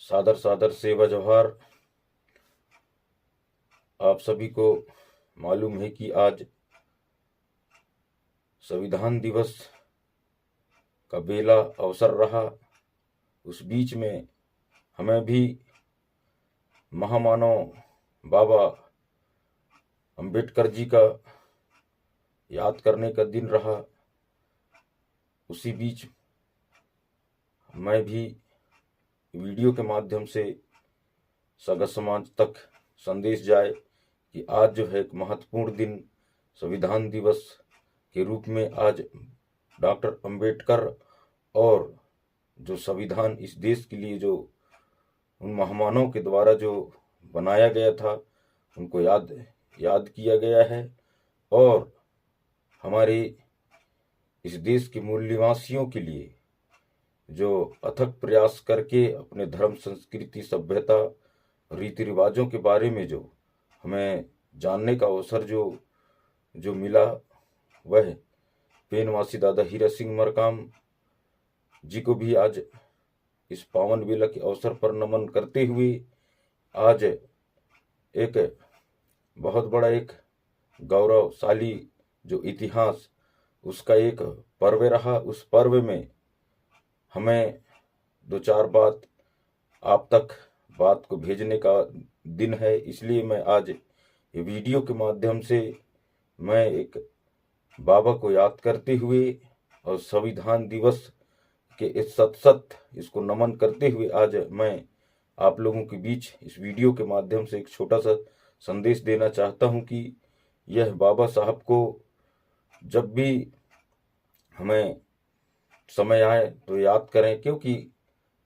सादर सादर सेवा जोहार। आप सभी को मालूम है कि आज संविधान दिवस का बेला अवसर रहा। उस बीच में हमें भी महामानव बाबा अंबेडकर जी का याद करने का दिन रहा। उसी बीच मैं भी वीडियो के माध्यम से सगा समाज तक संदेश जाए कि आज जो है एक महत्वपूर्ण दिन संविधान दिवस के रूप में आज डॉक्टर अंबेडकर और जो संविधान इस देश के लिए जो उन महामानवों के द्वारा जो बनाया गया था उनको याद किया गया है और हमारे इस देश के मूल निवासियों के लिए जो अथक प्रयास करके अपने धर्म, संस्कृति, सभ्यता, रीति रिवाजों के बारे में जो हमें जानने का अवसर जो मिला, वह पेनवासी दादा हीरा सिंह मरकाम जी को भी आज इस पावन बेला के अवसर पर नमन करते हुए आज एक बहुत बड़ा एक गौरवशाली जो इतिहास उसका एक पर्व रहा। उस पर्व में हमें दो चार आप तक बात को भेजने का दिन है, इसलिए मैं आज ये वीडियो के माध्यम से मैं एक बाबा को याद करते हुए और संविधान दिवस के इस इसको नमन करते हुए आज मैं आप लोगों के बीच इस वीडियो के माध्यम से एक छोटा सा संदेश देना चाहता हूं कि यह बाबा साहब को जब भी हमें समय आए तो याद करें, क्योंकि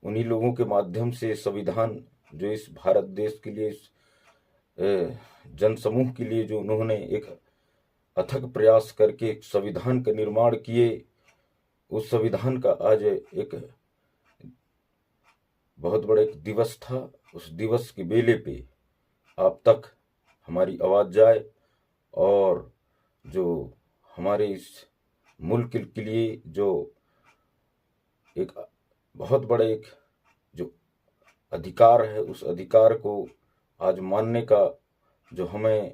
उन्हीं लोगों के माध्यम से संविधान जो इस भारत देश के लिए, इस जनसमूह के लिए जो उन्होंने एक अथक प्रयास करके एक संविधान का निर्माण किए, उस संविधान का आज एक बहुत बड़ा एक दिवस था। उस दिवस के बेले पे आप तक हमारी आवाज़ जाए और जो हमारे इस मुल्क के लिए जो एक बहुत बड़ा एक जो अधिकार है, उस अधिकार को आज मानने का जो हमें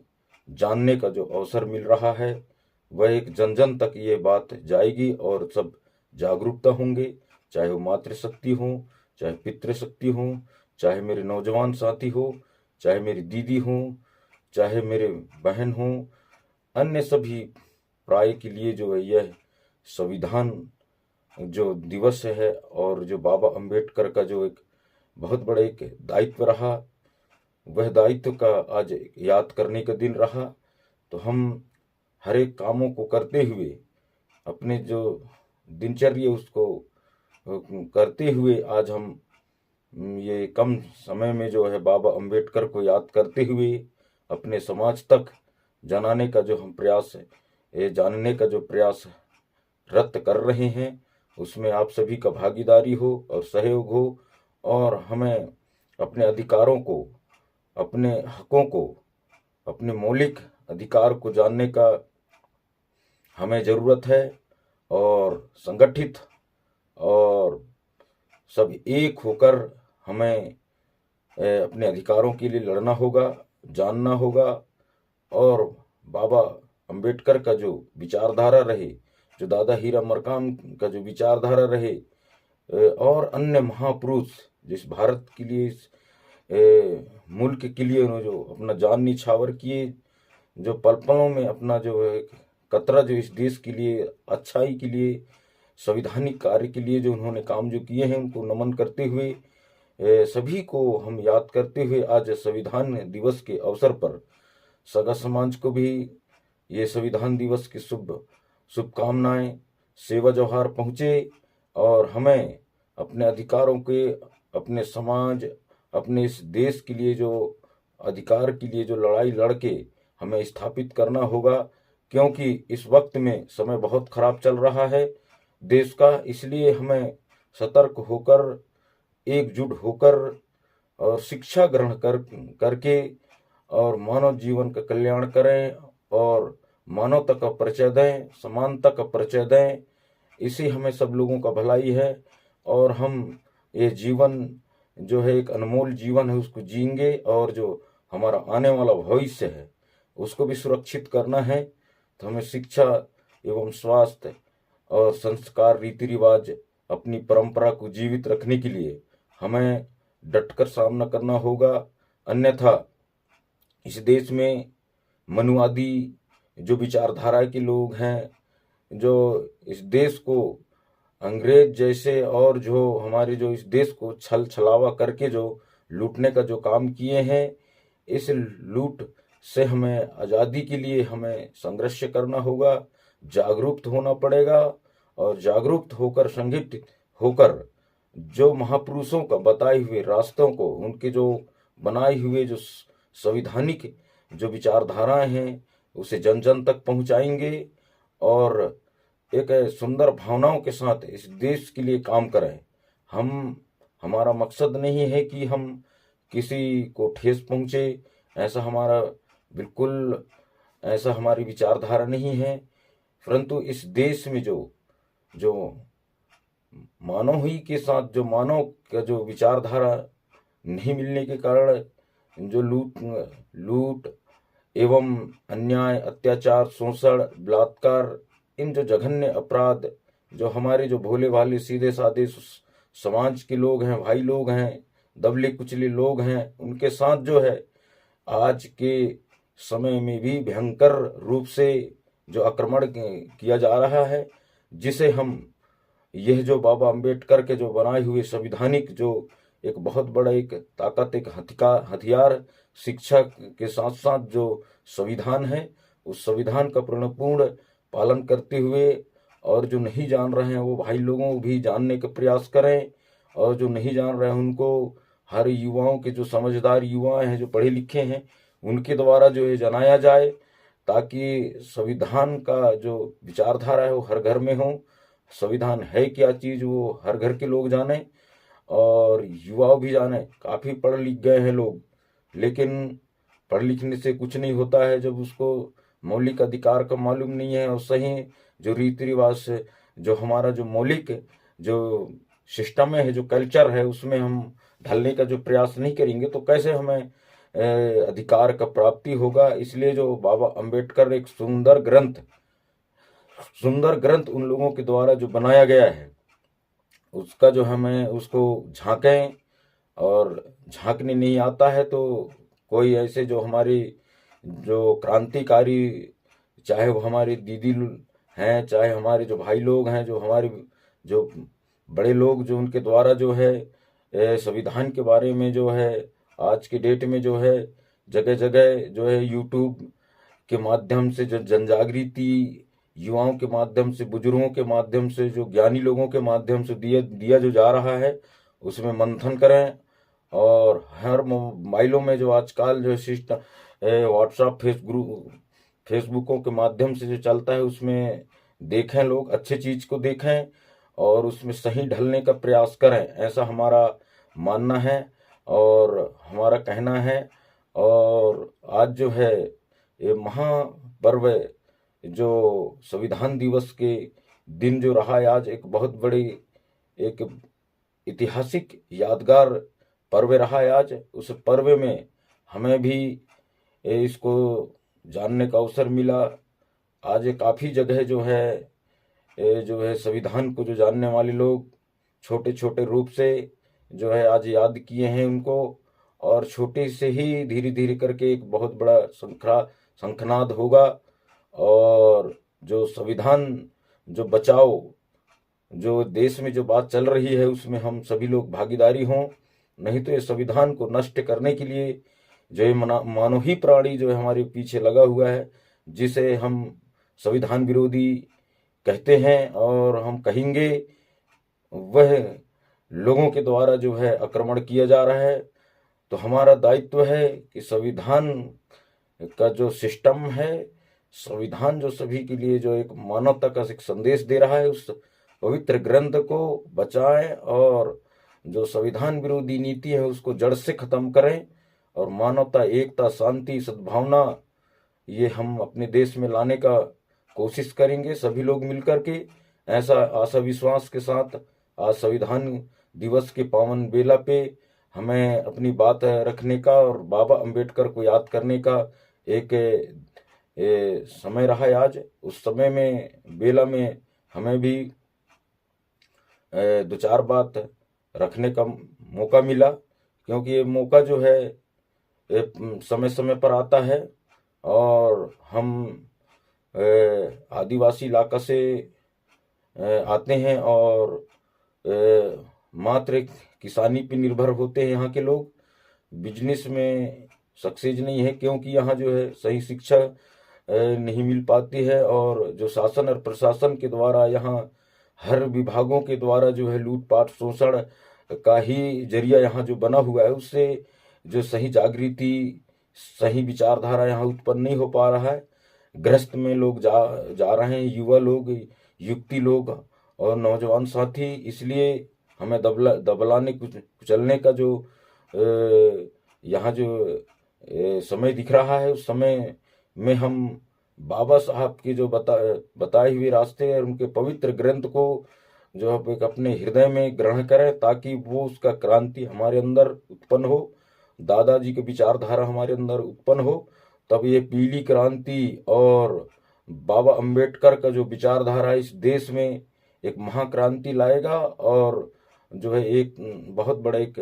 जानने का जो अवसर मिल रहा है, वह एक जन जन तक ये बात जाएगी और सब जागरूकता होंगे, चाहे वो मातृशक्ति हो, चाहे पितृशक्ति हो, चाहे मेरे नौजवान साथी हो, चाहे मेरी दीदी हो, चाहे मेरे बहन हो, अन्य सभी प्राय के लिए जो है यह संविधान जो दिवस है और जो बाबा अंबेडकर का जो एक बहुत बड़ा एक दायित्व रहा, वह दायित्व का आज याद करने का दिन रहा। तो हम हर एक कामों को करते हुए अपने जो दिनचर्या उसको करते हुए आज हम ये कम समय में जो है बाबा अंबेडकर को याद करते हुए अपने समाज तक जनाने का जो हम प्रयास है, जानने का जो प्रयास रत कर रहे हैं, उसमें आप सभी का भागीदारी हो और सहयोग हो और हमें अपने अधिकारों को, अपने हकों को, अपने मौलिक अधिकार को जानने का हमें ज़रूरत है और संगठित और सब एक होकर हमें अपने अधिकारों के लिए लड़ना होगा, जानना होगा और बाबा अंबेडकर का जो विचारधारा रहे, जो दादा हीरा मरकाम का जो विचारधारा रहे और अन्य महापुरुष जिस भारत के लिए, इस मुल्क के लिए उन्होंने जो अपना जान निछावर किए, जो पल पलों में अपना जो कतरा जो इस देश के लिए, अच्छाई के लिए, संवैधानिक कार्य के लिए जो उन्होंने काम जो किए हैं, उनको नमन करते हुए सभी को हम याद करते हुए आज संविधान दिवस के अवसर पर सगा समाज को भी ये संविधान दिवस की शुभकामनाएं, सेवा जोहार पहुँचे और हमें अपने अधिकारों के, अपने समाज, अपने इस देश के लिए जो अधिकार के लिए जो लड़ाई लड़के हमें स्थापित करना होगा, क्योंकि इस वक्त में समय बहुत खराब चल रहा है देश का। इसलिए हमें सतर्क होकर, एकजुट होकर और शिक्षा ग्रहण करके और मानव जीवन का कल्याण करें और मानवता का परिचय दें, समानता का परिचय दें। इसी हमें सब लोगों का भलाई है और हम ये जीवन जो है एक अनमोल जीवन है उसको जिएंगे, और जो हमारा आने वाला भविष्य है उसको भी सुरक्षित करना है। तो हमें शिक्षा एवं स्वास्थ्य और संस्कार, रीति रिवाज, अपनी परंपरा को जीवित रखने के लिए हमें डटकर सामना करना होगा। अन्यथा इस देश में मनुवादी जो विचारधारा के लोग हैं, जो इस देश को अंग्रेज जैसे और जो हमारे जो इस देश को छल छलावा करके जो लूटने का जो काम किए हैं, इस लूट से हमें आज़ादी के लिए हमें संघर्ष करना होगा, जागरूक होना पड़ेगा। और जागरूक होकर, संगठित होकर जो महापुरुषों का बताए हुए रास्तों को, उनके जो बनाए हुए जो संवैधानिक जो विचारधाराएं हैं उसे जन जन तक पहुंचाएंगे, और एक सुंदर भावनाओं के साथ इस देश के लिए काम करें। हमारा मकसद नहीं है कि हम किसी को ठेस पहुंचे, ऐसा हमारा बिल्कुल ऐसा हमारी विचारधारा नहीं है। परंतु इस देश में जो जो मानव ही के साथ जो मानव का जो विचारधारा नहीं मिलने के कारण जो लूट एवं अन्याय, अत्याचार, शोषण, बलात्कार, इन जो जघन्य अपराध जो हमारे जो भोले भाले सीधे साधे समाज के लोग हैं, भाई लोग हैं, दबले कुचले लोग हैं, उनके साथ जो है आज के समय में भी भयंकर रूप से जो आक्रमण किया जा रहा है, जिसे हम यह जो बाबा अंबेडकर के जो बनाए हुए संविधानिक जो एक बहुत बड़ा एक ताकत, एक हथियार, शिक्षा के साथ साथ जो संविधान है, उस संविधान का पूर्ण पालन करते हुए, और जो नहीं जान रहे हैं वो भाई लोगों को भी जानने का प्रयास करें, और जो नहीं जान रहे हैं उनको हर युवाओं के जो समझदार युवा हैं, जो पढ़े लिखे हैं, उनके द्वारा जो है जनाया जाए, ताकि संविधान का जो विचारधारा है वो हर घर में हो। संविधान है क्या चीज़ वो हर घर के लोग जाने और युवा भी जाने। काफ़ी पढ़ लिख गए हैं लोग, लेकिन पढ़ लिखने से कुछ नहीं होता है जब उसको मौलिक अधिकार का मालूम नहीं है, और सही जो रीति रिवाज से जो हमारा जो मौलिक जो सिस्टम है, जो कल्चर है, उसमें हम ढलने का जो प्रयास नहीं करेंगे तो कैसे हमें अधिकार का प्राप्ति होगा। इसलिए जो बाबा अंबेडकर एक सुंदर ग्रंथ उन लोगों के द्वारा जो बनाया गया है, उसका जो हमें उसको झांकें, और झांकने नहीं आता है तो कोई ऐसे जो हमारी जो क्रांतिकारी, चाहे वो हमारे दीदी हैं, चाहे हमारे जो भाई लोग हैं, जो हमारे जो बड़े लोग, जो उनके द्वारा जो है संविधान के बारे में जो है आज के डेट में जो है जगह जगह जो है यूट्यूब के माध्यम से जो जनजागृति, युवाओं के माध्यम से, बुजुर्गों के माध्यम से, जो ज्ञानी लोगों के माध्यम से दिया जो जा रहा है, उसमें मंथन करें। और हर मोबाइलों में जो आजकल जो सिस्टम व्हाट्सएप, फेसबुकों के माध्यम से जो चलता है, उसमें देखें, लोग अच्छे चीज़ को देखें और उसमें सही ढलने का प्रयास करें, ऐसा हमारा मानना है और हमारा कहना है। और आज जो है ये महापर्व जो संविधान दिवस के दिन जो रहा है, आज एक बहुत बड़ी एक ऐतिहासिक यादगार पर्व रहा है। आज उस पर्व में हमें भी इसको जानने का अवसर मिला। आज काफ़ी जगह जो है संविधान को जो जानने वाले लोग छोटे छोटे रूप से जो है आज याद किए हैं उनको, और छोटे से ही धीरे धीरे करके एक बहुत बड़ा शंखनाद होगा। और जो संविधान जो बचाओ जो देश में जो बात चल रही है, उसमें हम सभी लोग भागीदारी हों, नहीं तो ये संविधान को नष्ट करने के लिए जो ये मानव ही प्राणी जो है हमारे पीछे लगा हुआ है, जिसे हम संविधान विरोधी कहते हैं और हम कहेंगे, वह लोगों के द्वारा जो है आक्रमण किया जा रहा है। तो हमारा दायित्व है कि संविधान का जो सिस्टम है, संविधान जो सभी के लिए जो एक मानवता का एक संदेश दे रहा है, उस पवित्र ग्रंथ को बचाएं और जो संविधान विरोधी नीति है उसको जड़ से खत्म करें, और मानवता, एकता, शांति, सद्भावना ये हम अपने देश में लाने का कोशिश करेंगे सभी लोग मिलकर के। ऐसा आशा विश्वास के साथ आज संविधान दिवस के पावन बेला पे हमें अपनी बात रखने का और बाबा अंबेडकर को याद करने का एक समय रहा है आज। उस समय में बेला में हमें भी दो चार बात रखने का मौका मिला, क्योंकि ये मौका जो है समय समय पर आता है। और हम आदिवासी इलाका से आते हैं और मात्र किसानी पे निर्भर होते हैं यहाँ के लोग। बिजनेस में सक्सेस नहीं है, क्योंकि यहाँ जो है सही शिक्षा नहीं मिल पाती है, और जो शासन और प्रशासन के द्वारा यहाँ हर विभागों के द्वारा जो है लूटपाट शोषण का ही जरिया यहाँ जो बना हुआ है, उससे जो सही जागृति सही विचारधारा यहाँ उत्पन्न नहीं हो पा रहा है। ग्रस्त में लोग जा रहे हैं, युवा लोग, युक्ति लोग और नौजवान साथी। इसलिए हमें दबलाने कुचलने का जो यहाँ जो समय दिख रहा है, उस समय में हम बाबा साहब के जो बताए हुए रास्ते और उनके पवित्र ग्रंथ को जो आप एक अपने हृदय में ग्रहण करें, ताकि वो उसका क्रांति हमारे अंदर उत्पन्न हो, दादाजी की विचारधारा हमारे अंदर उत्पन्न हो। तब ये पीली क्रांति और बाबा अंबेडकर का जो विचारधारा इस देश में एक महाक्रांति लाएगा, और जो है एक बहुत बड़ा एक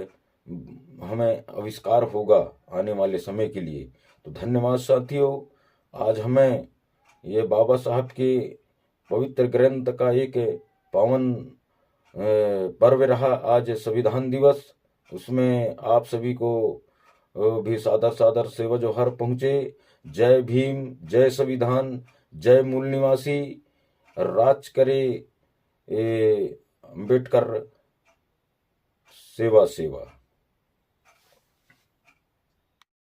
हमें आविष्कार होगा आने वाले समय के लिए। तो धन्यवाद साथियों, आज हमें ये बाबा साहब के पवित्र ग्रंथ का एक पावन पर्व रहा आज संविधान दिवस। उसमें आप सभी को भी सादर सादर सेवा जोहार पहुँचे। जय भीम, जय संविधान, जय मूल निवासी, राज करे अंबेडकर, सेवा सेवा।